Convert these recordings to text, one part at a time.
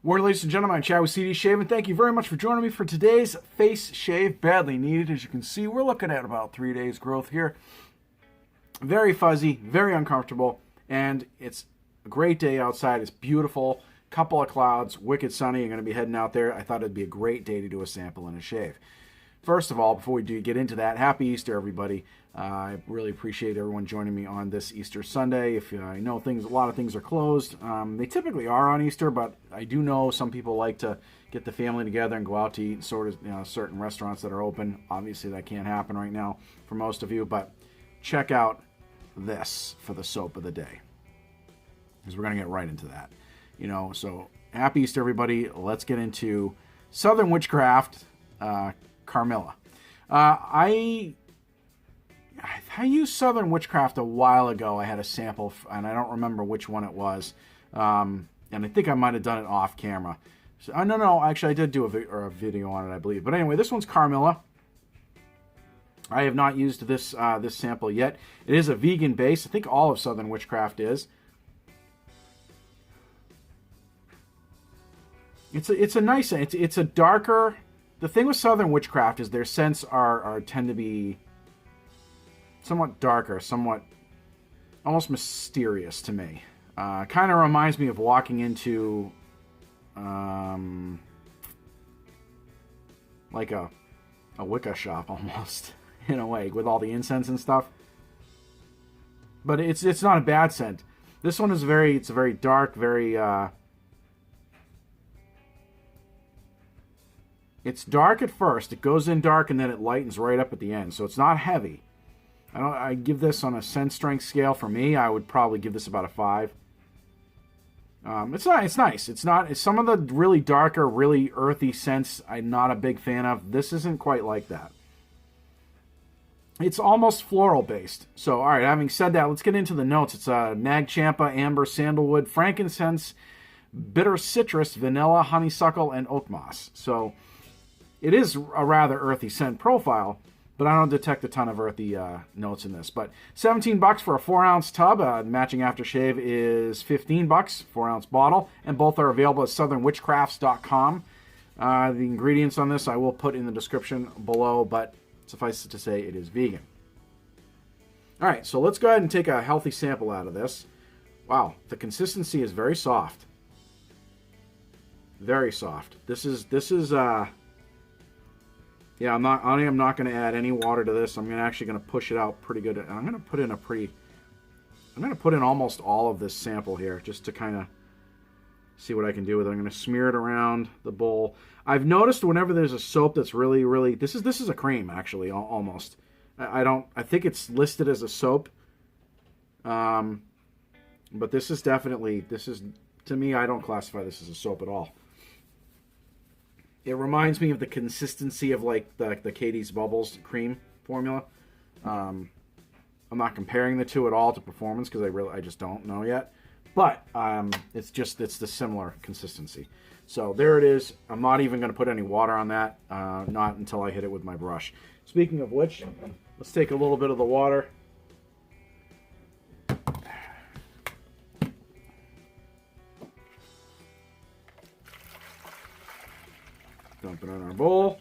Morning, ladies and gentlemen, I'm Chad with CD Shave, and thank you very much for joining me for today's face shave. Badly needed, as you can see. We're looking at about 3 days growth here. Very fuzzy, very uncomfortable, and it's a great day outside. It's beautiful. Couple of clouds, wicked sunny. I'm going to be heading out there. I thought it'd be a great day to do a sample and a shave. First of all, before we do get into that, happy Easter, everybody. I really appreciate everyone joining me on this Easter Sunday. If I know a lot of things are closed. They typically are on Easter, but I do know some people like to get the family together and go out to eat in certain restaurants that are open. Obviously, that can't happen right now for most of you, but check out this for the soap of the day, because we're going to get right into that. So happy Easter, everybody. Let's get into Southern Witchcraft, Carmilla. I used Southern Witchcraft a while ago. I had a sample, and I don't remember which one it was. And I think I might have done it off camera. So, no, actually I did do a video on it, I believe. But anyway, this one's Carmilla. I have not used this sample yet. It is a vegan base. I think all of Southern Witchcraft is. It's a nice, it's a darker. The thing with Southern Witchcraft is their scents tend to be somewhat darker, somewhat almost mysterious to me. Kind of reminds me of walking into like a Wicca shop almost, in a way, with all the incense and stuff. But it's not a bad scent. This one is very dark, very it's dark at first. It goes in dark and then it lightens right up at the end. So it's not heavy. I give this on a scent strength scale. For me, I would probably give this about a 5. It's nice. It's some of the really darker, really earthy scents I'm not a big fan of. This isn't quite like that. It's almost floral based. So, all right, having said that, let's get into the notes. It's nag champa, amber, sandalwood, frankincense, bitter citrus, vanilla, honeysuckle, and oakmoss. So it is a rather earthy scent profile, but I don't detect a ton of earthy notes in this. But $17 for a 4-ounce tub. Matching aftershave is $15, 4-ounce bottle. And both are available at southernwitchcrafts.com. The ingredients on this I will put in the description below, but suffice it to say it is vegan. All right, so let's go ahead and take a healthy sample out of this. Wow, the consistency is very soft. Very soft. This is yeah, I'm not going to add any water to this. I'm actually going to push it out pretty good. I'm going to put in almost all of this sample here just to kind of see what I can do with it. I'm going to smear it around the bowl. I've noticed whenever there's a soap that's really this is a cream actually, almost. I think it's listed as a soap. But this is to me, I don't classify this as a soap at all. It reminds me of the consistency of like the Katie's Bubbles cream formula. I'm not comparing the two at all to performance because I just don't know yet. But it's the similar consistency. So there it is. I'm not even going to put any water on that. Not until I hit it with my brush. Speaking of which, let's take a little bit of the water. Dump it on our bowl.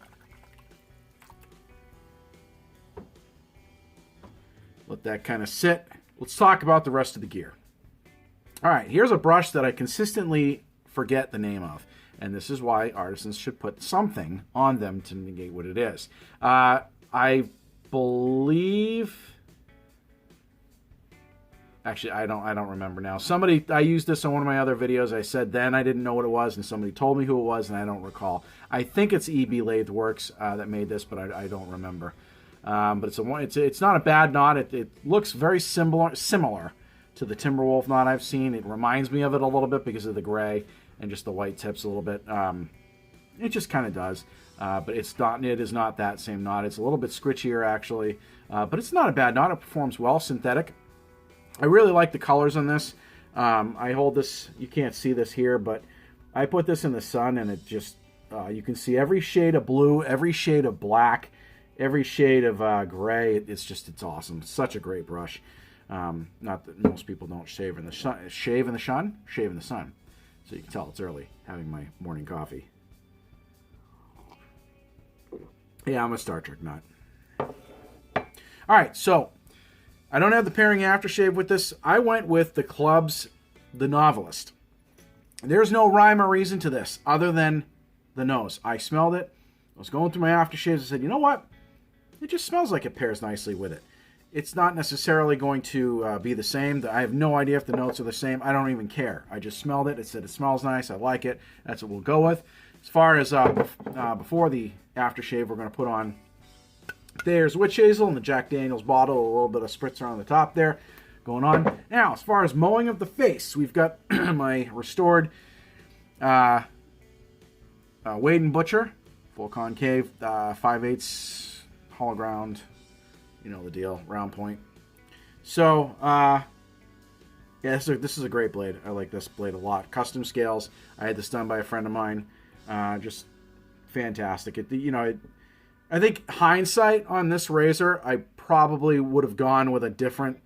Let that kind of sit. Let's talk about the rest of the gear. All right, here's a brush that I consistently forget the name of, and this is why artisans should put something on them to negate what it is. I believe... Actually, I don't remember now. I used this on one of my other videos. I said then I didn't know what it was, and somebody told me who it was, and I don't recall. I think it's EB Lathe Works that made this, but I don't remember. But it's not a bad knot. It looks very similar to the Timberwolf knot I've seen. It reminds me of it a little bit because of the gray and just the white tips a little bit. It just kind of does. But it is not that same knot. It's a little bit scritchier actually, but it's not a bad knot. It performs well, synthetic. I really like the colors on this. I hold this, you can't see this here, but I put this in the sun and it just, you can see every shade of blue, every shade of black, every shade of gray. It's awesome. It's such a great brush. Not that most people don't shave in the sun. So you can tell it's early, having my morning coffee. Yeah, I'm a Star Trek nut. All right, so I don't have the pairing aftershave with this. I went with the Club's The Novelist. There's no rhyme or reason to this other than the nose. I smelled it. I was going through my aftershaves and said, you know what? It just smells like it pairs nicely with it. It's not necessarily going to be the same. I have no idea if the notes are the same. I don't even care. I just smelled it. It said it smells nice. I like it. That's what we'll go with. As far as before the aftershave, we're going to put on Thayer's Witch Hazel in the Jack Daniels bottle. A little bit of spritzer on the top there going on. Now, as far as mowing of the face, we've got my restored Wade & Butcher, full concave, 5/8 hollow ground. You know the deal, round point. So, yeah, this is a great blade. I like this blade a lot. Custom scales. I had this done by a friend of mine. Just fantastic. I think hindsight on this razor, I probably would have gone with a different,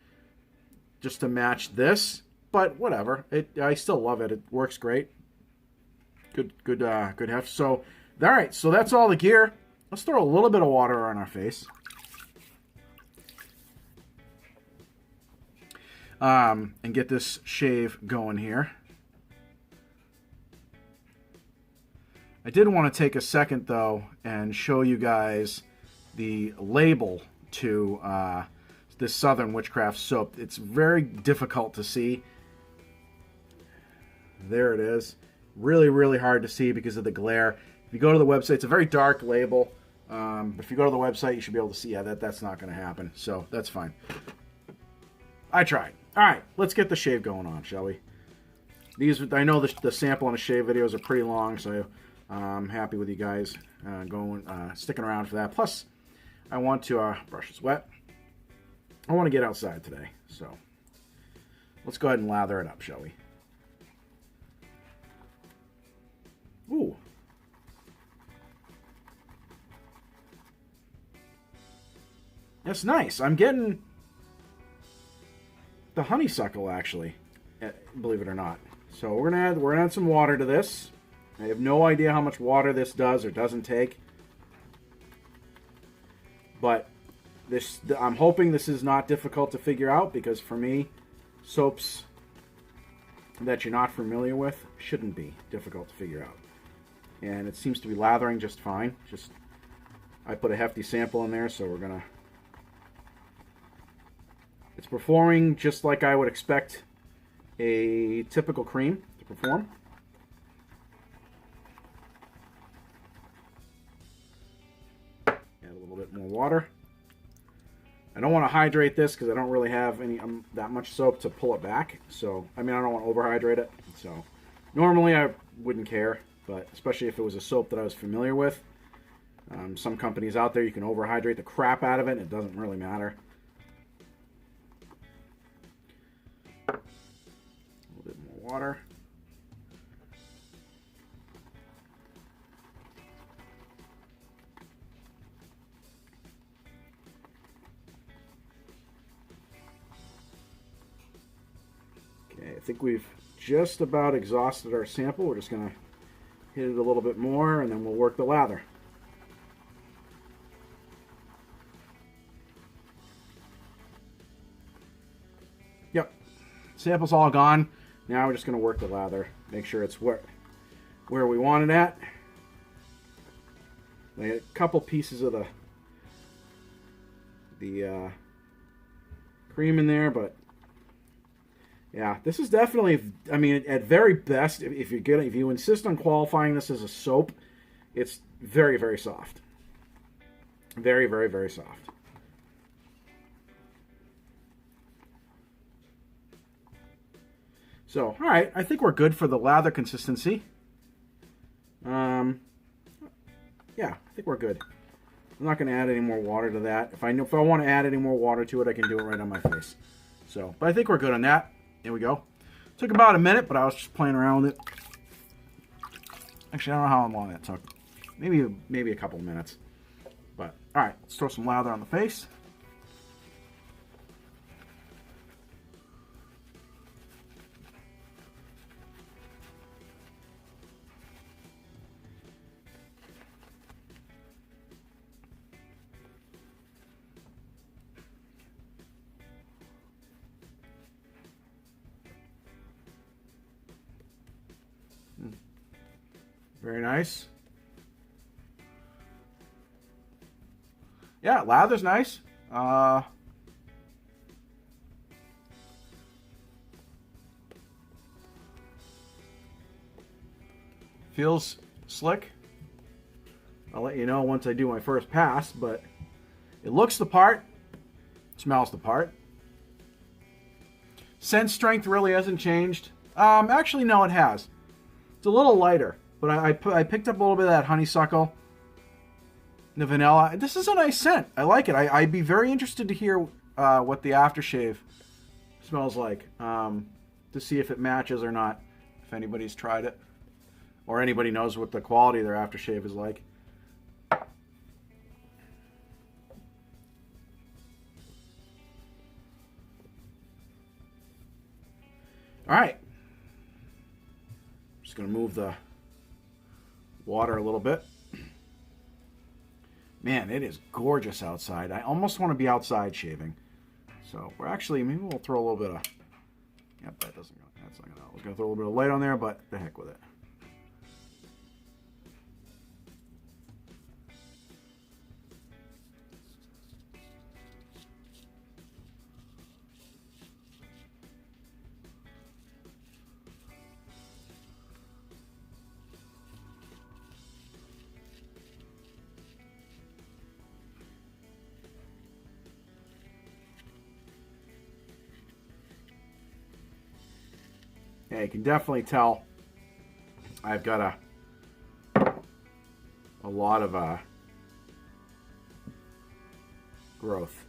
just to match this. But whatever. I still love it. It works great. Good heft. So, all right. So that's all the gear. Let's throw a little bit of water on our face. And get this shave going here. I did want to take a second, though, and show you guys the label to this Southern Witchcrafts soap. It's very difficult to see. There it is. Really, really hard to see because of the glare. If you go to the website, it's a very dark label. But if you go to the website, you should be able to see. Yeah, that's not going to happen. So that's fine. I tried. All right, let's get the shave going on, shall we? I know the sample and the shave videos are pretty long, so I'm happy with you guys sticking around for that. Plus, I want to brush is wet. I want to get outside today, so let's go ahead and lather it up, shall we? Ooh. That's nice. I'm getting the honeysuckle, actually, believe it or not. So we're gonna add some water to this. I have no idea how much water this does or doesn't take, but I'm hoping this is not difficult to figure out, because for me, soaps that you're not familiar with shouldn't be difficult to figure out. And it seems to be lathering just fine. I put a hefty sample in there, so we're gonna. It's performing just like I would expect a typical cream to perform. Add a little bit more water. I don't want to hydrate this because I don't really have that much soap to pull it back. So, I don't want to overhydrate it. So, normally I wouldn't care, but especially if it was a soap that I was familiar with. Some companies out there, you can overhydrate the crap out of it. It doesn't really matter. Water. Okay, I think we've just about exhausted our sample. We're just going to hit it a little bit more, and then we'll work the lather. Yep, sample's all gone. Now we're just going to work the lather, make sure it's where we want it at. I got a couple pieces of the cream in there, but yeah, this is definitely, at very best, if you insist on qualifying this as a soap, it's very, very soft. Very, very, very soft. So, all right, I think we're good for the lather consistency. Yeah, I think we're good. I'm not going to add any more water to that. If I want to add any more water to it, I can do it right on my face. So, but I think we're good on that. Here we go. Took about a minute, but I was just playing around with it. Actually, I don't know how long that took. Maybe a couple of minutes. But, all right, let's throw some lather on the face. Very nice. Yeah, lather's nice. Feels slick. I'll let you know once I do my first pass, but it looks the part, smells the part. Scent strength really hasn't changed. Actually, no, it has. It's a little lighter, but I picked up a little bit of that honeysuckle, the vanilla. This is a nice scent. I like it. I'd be very interested to hear what the aftershave smells like, to see if it matches or not, if anybody's tried it, or anybody knows what the quality of their aftershave is like. All right. Just going to move the water a little bit. Man, it is gorgeous outside. I almost want to be outside shaving. So we're actually, maybe we'll throw a little bit of, yep, that doesn't go, that's not going to, I was going to throw a little bit of light on there, but the heck with it. Yeah, you can definitely tell I've got a lot of growth.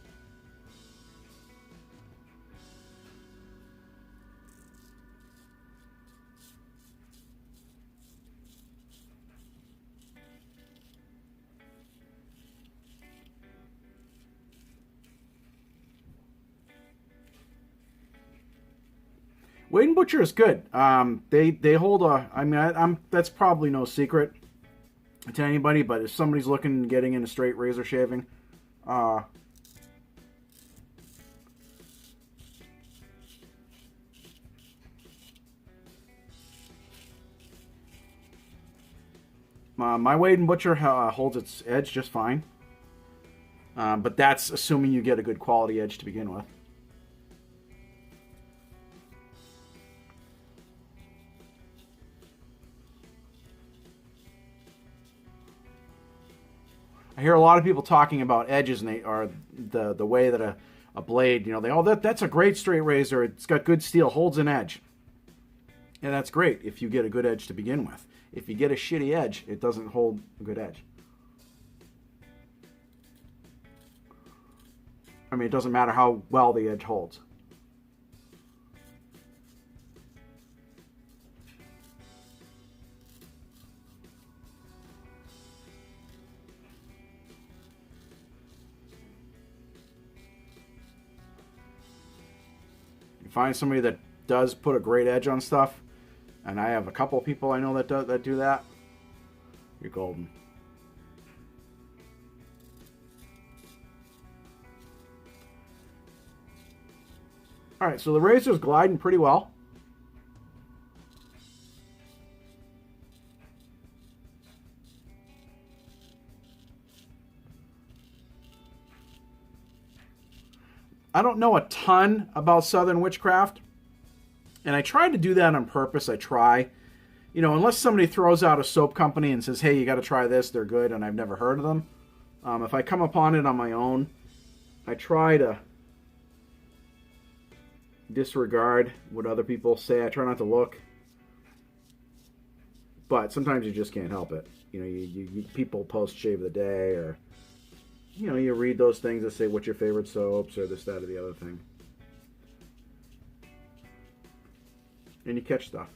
Wade and Butcher is good. They hold a. I mean, that's probably no secret to anybody. But if somebody's looking getting into straight razor shaving, my Wade and Butcher holds its edge just fine. But that's assuming you get a good quality edge to begin with. I hear a lot of people talking about edges and the way that a blade, you know, that's a great straight razor. It's got good steel, holds an edge. And that's great if you get a good edge to begin with. If you get a shitty edge, it doesn't hold a good edge. I mean, it doesn't matter how well the edge holds. Find somebody that does put a great edge on stuff, and I have a couple of people I know that do that. You're golden. All right, so the razor's gliding pretty well. I don't know a ton about Southern Witchcraft, and I try to do that on purpose. I try, you know, unless somebody throws out a soap company and says, hey, you got to try this, they're good, and I've never heard of them. If I come upon it on my own, I try to disregard what other people say. I try not to look, but sometimes you just can't help it. You know, you people post shave of the day, or you know, you read those things that say what's your favorite soaps or this, that, or the other thing. And you catch stuff.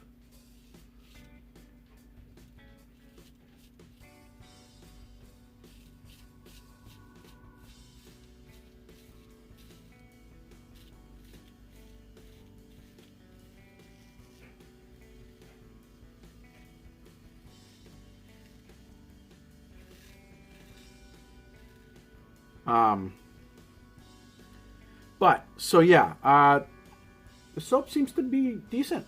But, so yeah, the soap seems to be decent.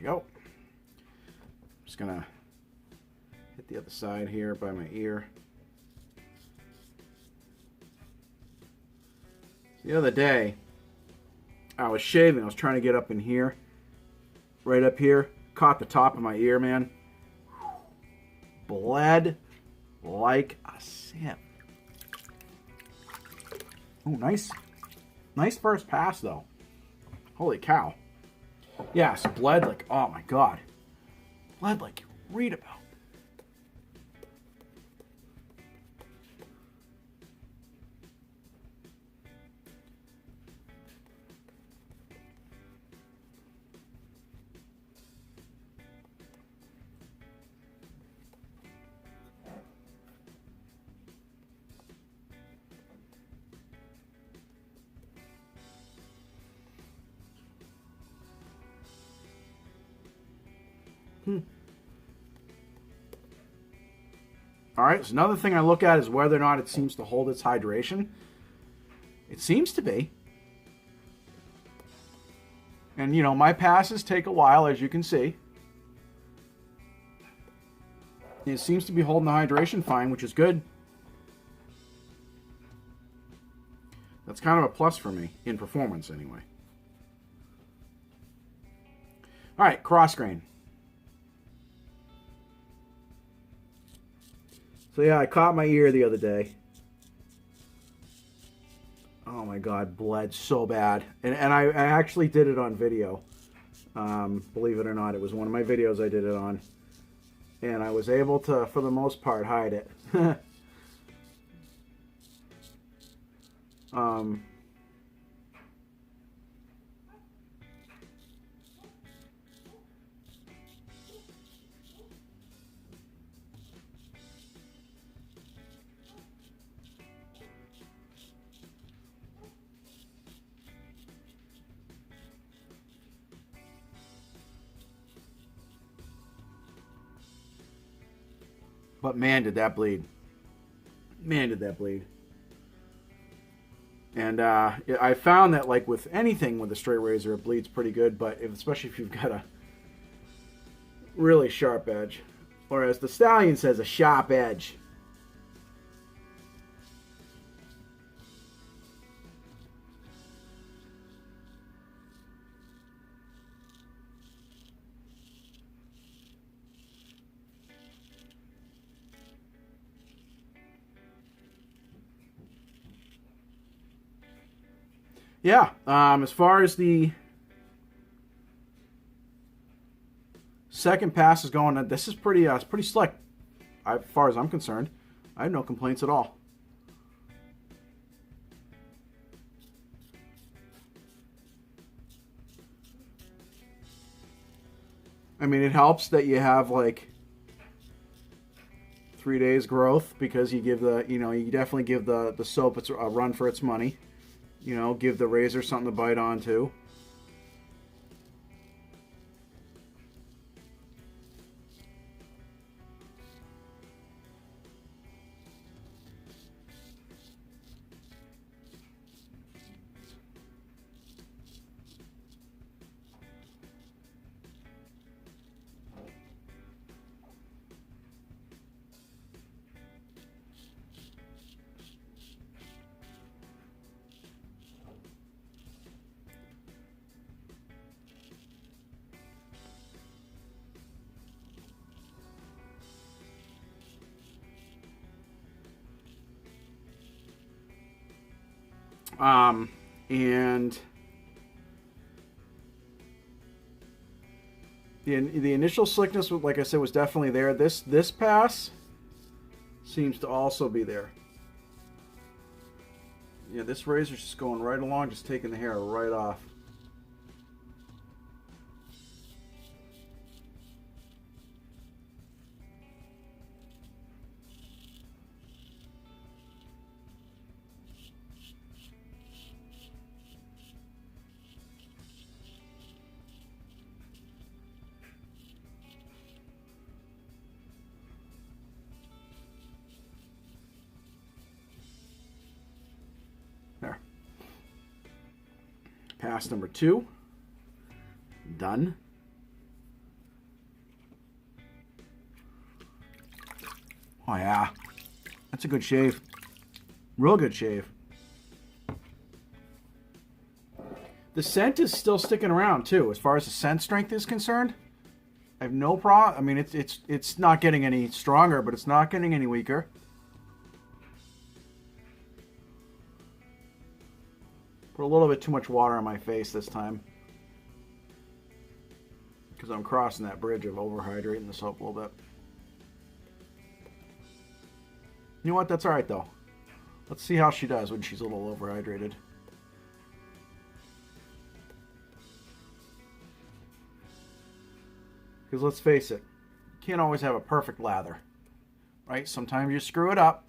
we go. Just gonna hit the other side here by my ear. The other day, I was shaving. I was trying to get up in here, right up here. Caught the top of my ear, man. Bled like a sieve. Oh, nice. Nice first pass, though. Holy cow. Yes, bled like, oh my god. Bled like you read about. All right, so another thing I look at is whether or not it seems to hold its hydration. It seems to be. And, you know, my passes take a while, as you can see. It seems to be holding the hydration fine, which is good. That's kind of a plus for me, in performance anyway. All right, cross grain. So yeah, I caught my ear the other day. Oh my god, bled so bad. And I actually did it on video. Believe it or not, it was one of my videos I did it on. And I was able to, for the most part, hide it. But man, did that bleed. Man, did that bleed. And I found that, like, with anything with a straight razor, it bleeds pretty good, but especially if you've got a really sharp edge. Or as the stallion says, a sharp edge. Yeah, as far as the second pass is going, this is pretty slick. As far as I'm concerned, I have no complaints at all. I mean, it helps that you have like 3 days growth, because you give the, you know, you definitely give the soap a run for its money. You know, give the razor something to bite onto. And the initial slickness, like I said, was definitely there. This pass seems to also be there. Yeah, this razor's just going right along, just taking the hair right off. There. Pass number 2. Done. Oh yeah, that's a good shave. Real good shave. The scent is still sticking around too, as far as the scent strength is concerned. I have no problem. I mean, it's not getting any stronger, but it's not getting any weaker. Put a little bit too much water on my face this time, because I'm crossing that bridge of overhydrating the soap a little bit. You know what? That's all right though. Let's see how she does when she's a little overhydrated. Because let's face it, you can't always have a perfect lather, right? Sometimes you screw it up,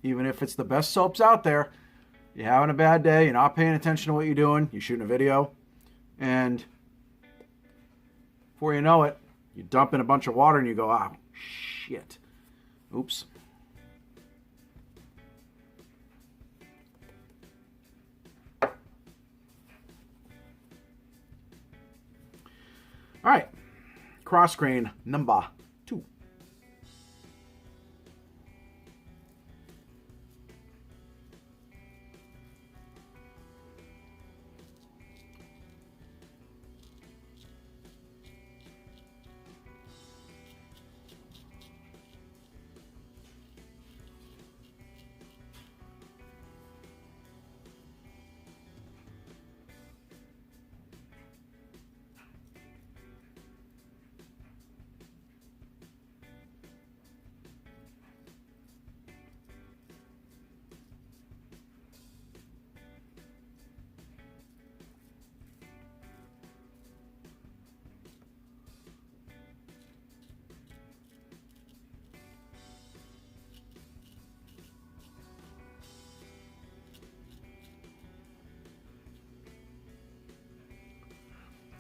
even if it's the best soaps out there. You're having a bad day, you're not paying attention to what you're doing, you're shooting a video, and before you know it, you dump in a bunch of water and you go, oh, shit. Oops. All right. Cross grain number 2.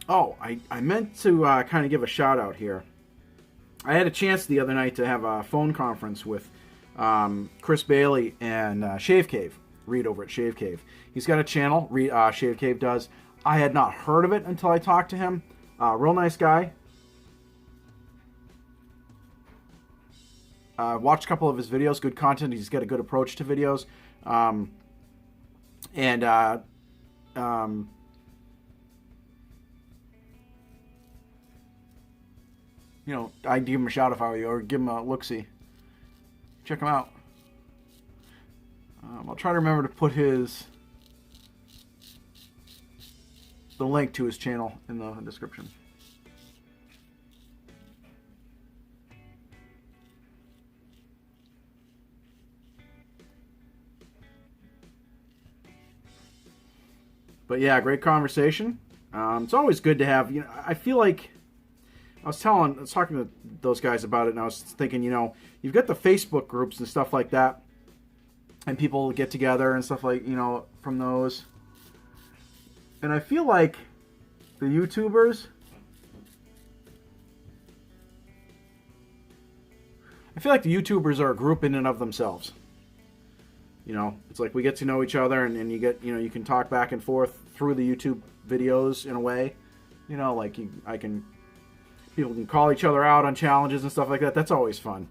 Oh, I meant to kind of give a shout out here. I had a chance the other night to have a phone conference with Chris Bailey and Shave Cave, Reed over at Shave Cave. He's got a channel, Shave Cave does. I had not heard of it until I talked to him. Real nice guy. Watched a couple of his videos, good content. He's got a good approach to videos. You know, I'd give him a shout if I were you, or give him a look-see. Check him out. I'll try to remember to put the link to his channel in the description. But yeah, great conversation. It's always good to have, you know, I feel like I was talking to those guys about it, and I was thinking, you know, you've got the Facebook groups and stuff like that, and people get together and stuff like, you know, from those. And I feel like the YouTubers, are a group in and of themselves. You know, it's like we get to know each other, and you get, you know, you can talk back and forth through the YouTube videos in a way. You know, like people can call each other out on challenges and stuff like that. That's always fun.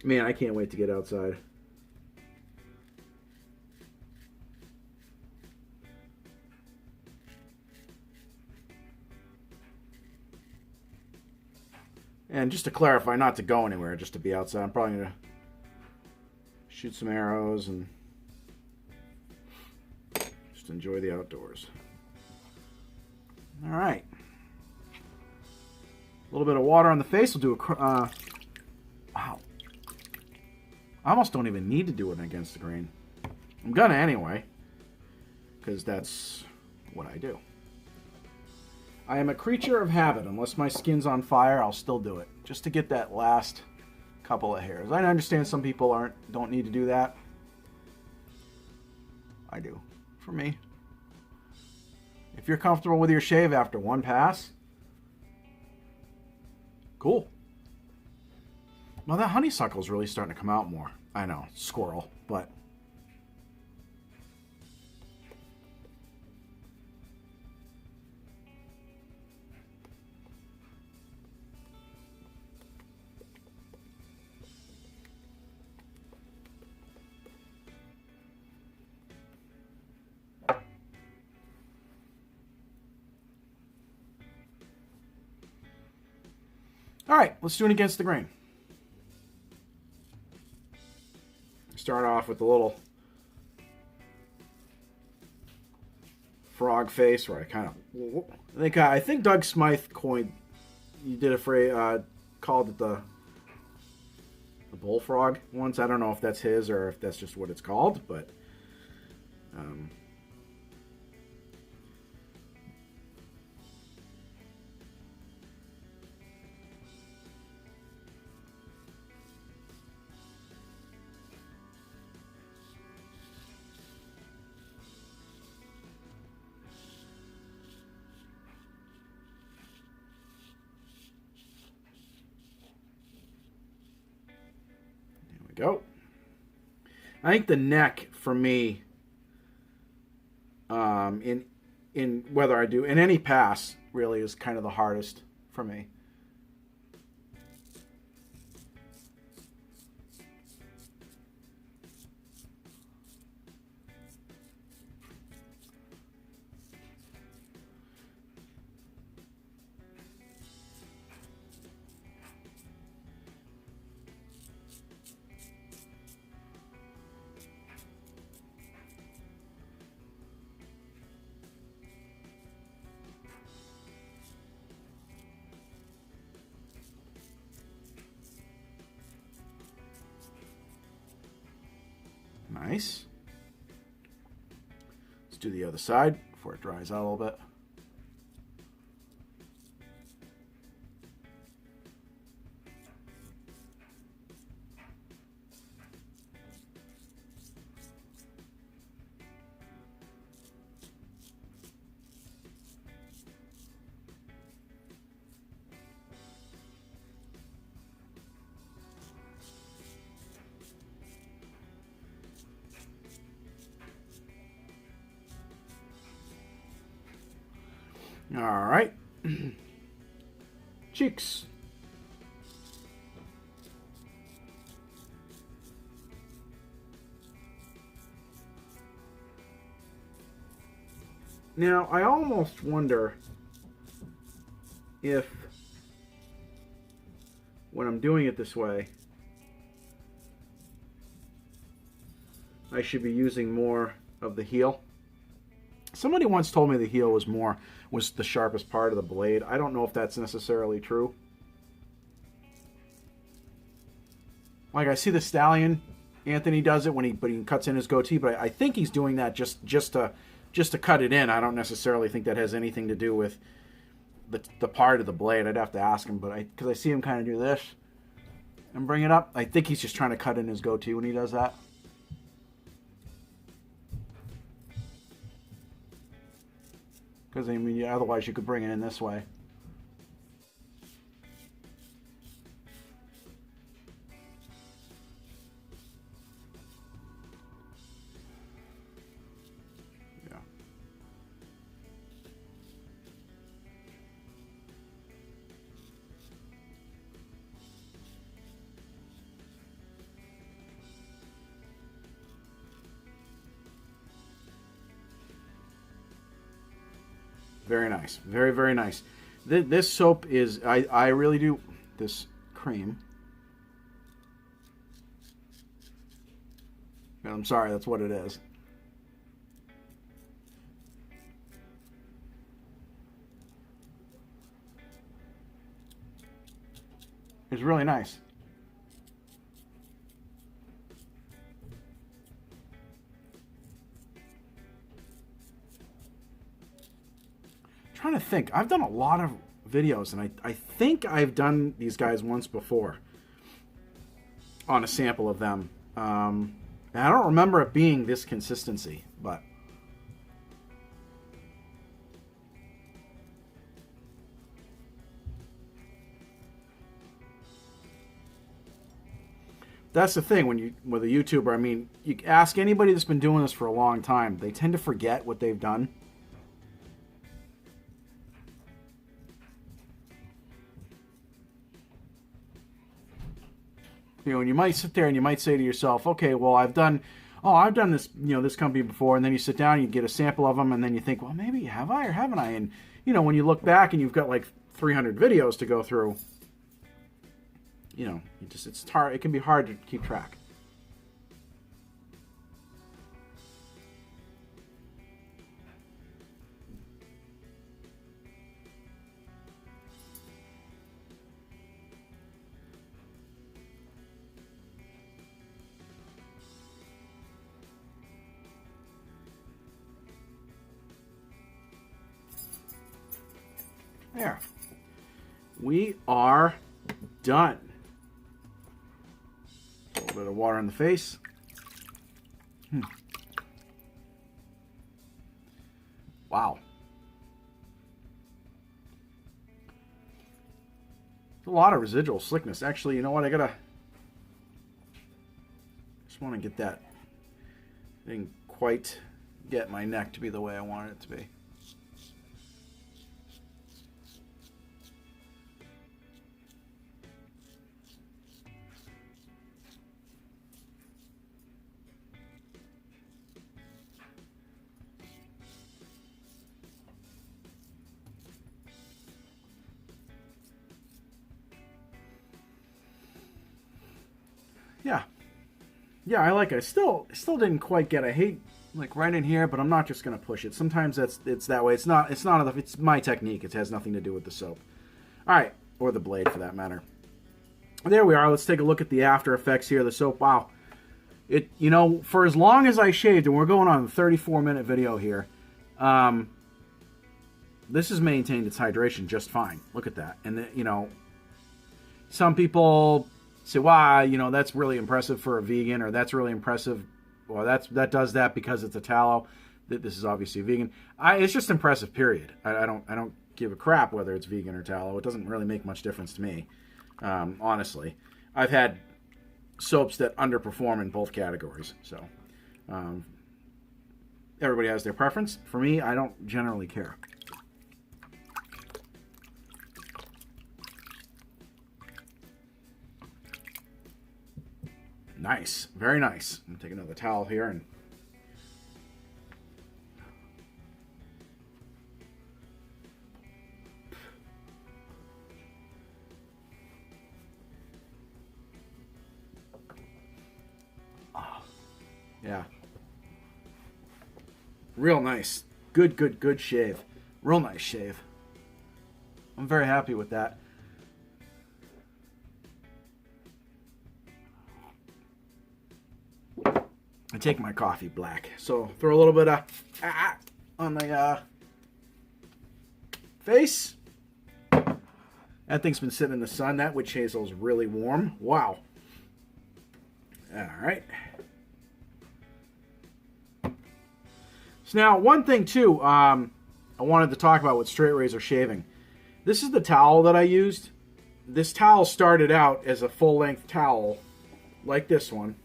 Man, I can't wait to get outside. And just to clarify, not to go anywhere, just to be outside. I'm probably going to shoot some arrows and enjoy the outdoors. All right. A little bit of water on the face will do a... wow. I almost don't even need to do it against the grain. I'm gonna anyway, because that's what I do. I am a creature of habit. Unless my skin's on fire, I'll still do it, just to get that last couple of hairs. I understand some people don't need to do that. I do. For me. If you're comfortable with your shave after one pass, cool. Well, that honeysuckle is really starting to come out more. I know, squirrel, but... All right, let's do it against the grain. Start off with the little frog face, where I kind of... I think Doug Smythe did a phrase, called it the bullfrog once. I don't know if that's his or if that's just what it's called, but... go. I think the neck for me, in whether I do in any pass, really is kind of the hardest for me. Nice. Let's do the other side before it dries out a little bit. All right. Cheeks. Now, I almost wonder if, when I'm doing it this way, I should be using more of the heel. Somebody once told me the heel was the sharpest part of the blade. I don't know if that's necessarily true. Like, I see the stallion, Anthony does it when he cuts in his goatee, but I think he's doing that just to cut it in. I don't necessarily think that has anything to do with the part of the blade. I'd have to ask him, but because I see him kind of do this and bring it up, I think he's just trying to cut in his goatee when he does that. Because, I mean, otherwise you could bring it in this way. Yeah. Very nice. Very, very nice. This soap is, I really do, this cream. I'm sorry, that's what it is. is really nice. Trying to think. I've done a lot of videos, and I think I've done these guys once before on a sample of them. And I don't remember it being this consistency, but that's the thing with a YouTuber. I mean, you ask anybody that's been doing this for a long time, they tend to forget what they've done. You know, and you might sit there and you might say to yourself, okay, well, I've done this, this company before, and then you sit down and you get a sample of them, and then you think, well, maybe have I or haven't I? And, when you look back and you've got like 300 videos to go through, it's hard. It can be hard to keep track. There. We are done. A little bit of water on the face. Wow. There's a lot of residual slickness. Actually, you know what? Just want to get that. Didn't quite get my neck to be the way I wanted it to be. Yeah, I like it. I still didn't quite get it. I hate like right in here, but I'm not just gonna push it. Sometimes it's that way. It's my technique. It has nothing to do with the soap. All right, or the blade for that matter. There we are. Let's take a look at the after effects here. The soap. Wow. It for as long as I shaved, and we're going on a 34-minute video here. This has maintained its hydration just fine. Look at that. And some people say, wow, that's really impressive for a vegan, or that's really impressive. Well, that does that because it's a tallow. This is obviously vegan. It's just impressive, period. I don't give a crap whether it's vegan or tallow. It doesn't really make much difference to me, honestly. I've had soaps that underperform in both categories, so everybody has their preference. For me, I don't generally care. Nice. Very nice. I'm going to take another towel here and... Oh, yeah. Real nice. Good shave. Real nice shave. I'm very happy with that. I take my coffee black, so throw a little bit of on the face. That thing's been sitting in the sun. That witch hazel is really warm. Wow. All right. So now, one thing too, I wanted to talk about with straight razor shaving. This is the towel that I used. This towel started out as a full-length towel, like this one.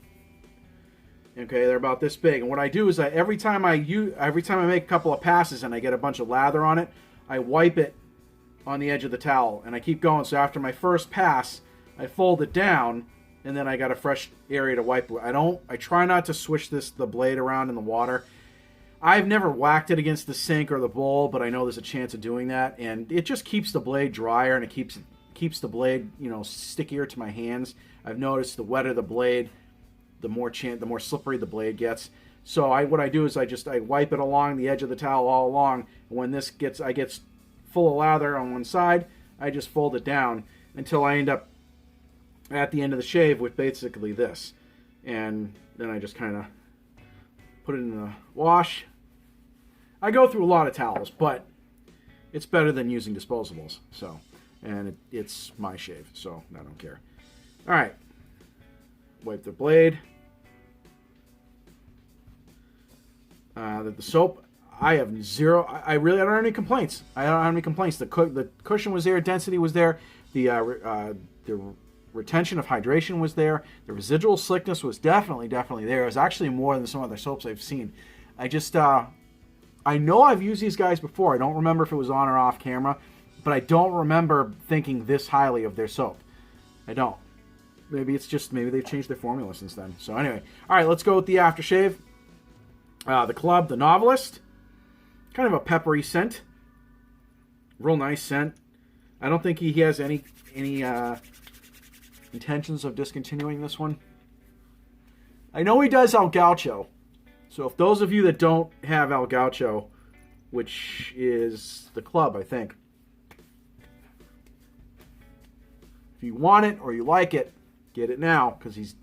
Okay, they're about this big, and what I do is every time I make a couple of passes and I get a bunch of lather on it, I wipe it on the edge of the towel, and I keep going. So after my first pass, I fold it down, and then I got a fresh area to wipe. I try not to swish the blade around in the water. I've never whacked it against the sink or the bowl, but I know there's a chance of doing that, and it just keeps the blade drier, and it keeps the blade stickier to my hands. I've noticed the wetter the blade, the more slippery the blade gets. So what I do is I wipe it along the edge of the towel all along. And when I get full of lather on one side, I just fold it down until I end up at the end of the shave with basically this. And then I just kind of put it in the wash. I go through a lot of towels, but it's better than using disposables. So, and it's my shave, so I don't care. All right. Wipe the blade. The soap, I have zero. I don't have any complaints. I don't have any complaints. The cushion was there, density was there, the retention of hydration was there, the residual slickness was definitely there. It was actually more than some other soaps I've seen. I just I know I've used these guys before. I don't remember if it was on or off camera, but I don't remember thinking this highly of their soap. I don't. Maybe they've changed their formula since then. So anyway, all right, let's go with the aftershave. The Club, the Novelist. Kind of a peppery scent. Real nice scent. I don't think he has any intentions of discontinuing this one. I know he does El Gaucho. So if those of you that don't have El Gaucho, which is the Club, I think. If you want it or you like it, get it now, because he's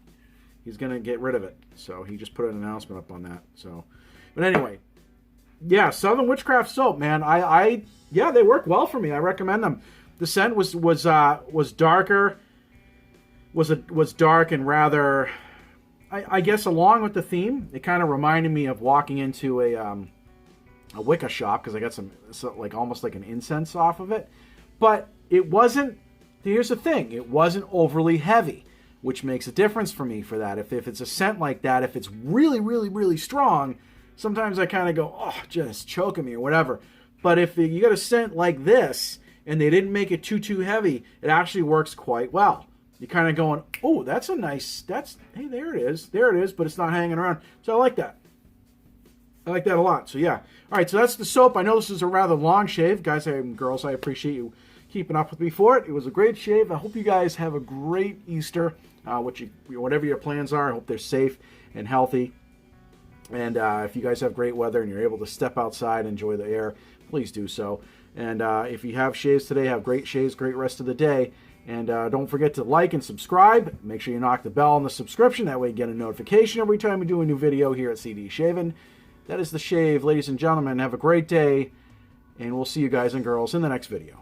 going to get rid of it. So he just put an announcement up on that. So, but anyway, yeah, Southern Witchcraft soap, man. Yeah, they work well for me. I recommend them. The scent was darker, was dark and rather, I guess, along with the theme, it kind of reminded me of walking into a Wicca shop, because I got some like almost like an incense off of it. But it wasn't. Here's the thing: it wasn't overly heavy, which makes a difference for me for that. If it's a scent like that, if it's really, really, really strong, sometimes I kind of go, oh, just choking me or whatever. But if you got a scent like this and they didn't make it too heavy, it actually works quite well. You're kind of going, oh, that's a nice, hey, there it is, but it's not hanging around. So I like that. I like that a lot. So yeah. All right, so that's the soap. I know this is a rather long shave. Guys and girls, I appreciate you keeping up with me for it. It was a great shave. I hope you guys have a great Easter. Whatever your plans are, I hope they're safe and healthy. And if you guys have great weather and you're able to step outside and enjoy the air, please do so. And if you have shaves today, have great shaves, great rest of the day. And don't forget to like and subscribe. Make sure you knock the bell on the subscription. That way you get a notification every time we do a new video here at CD Shavin'. That is the shave, ladies and gentlemen. Have a great day. And we'll see you guys and girls in the next video.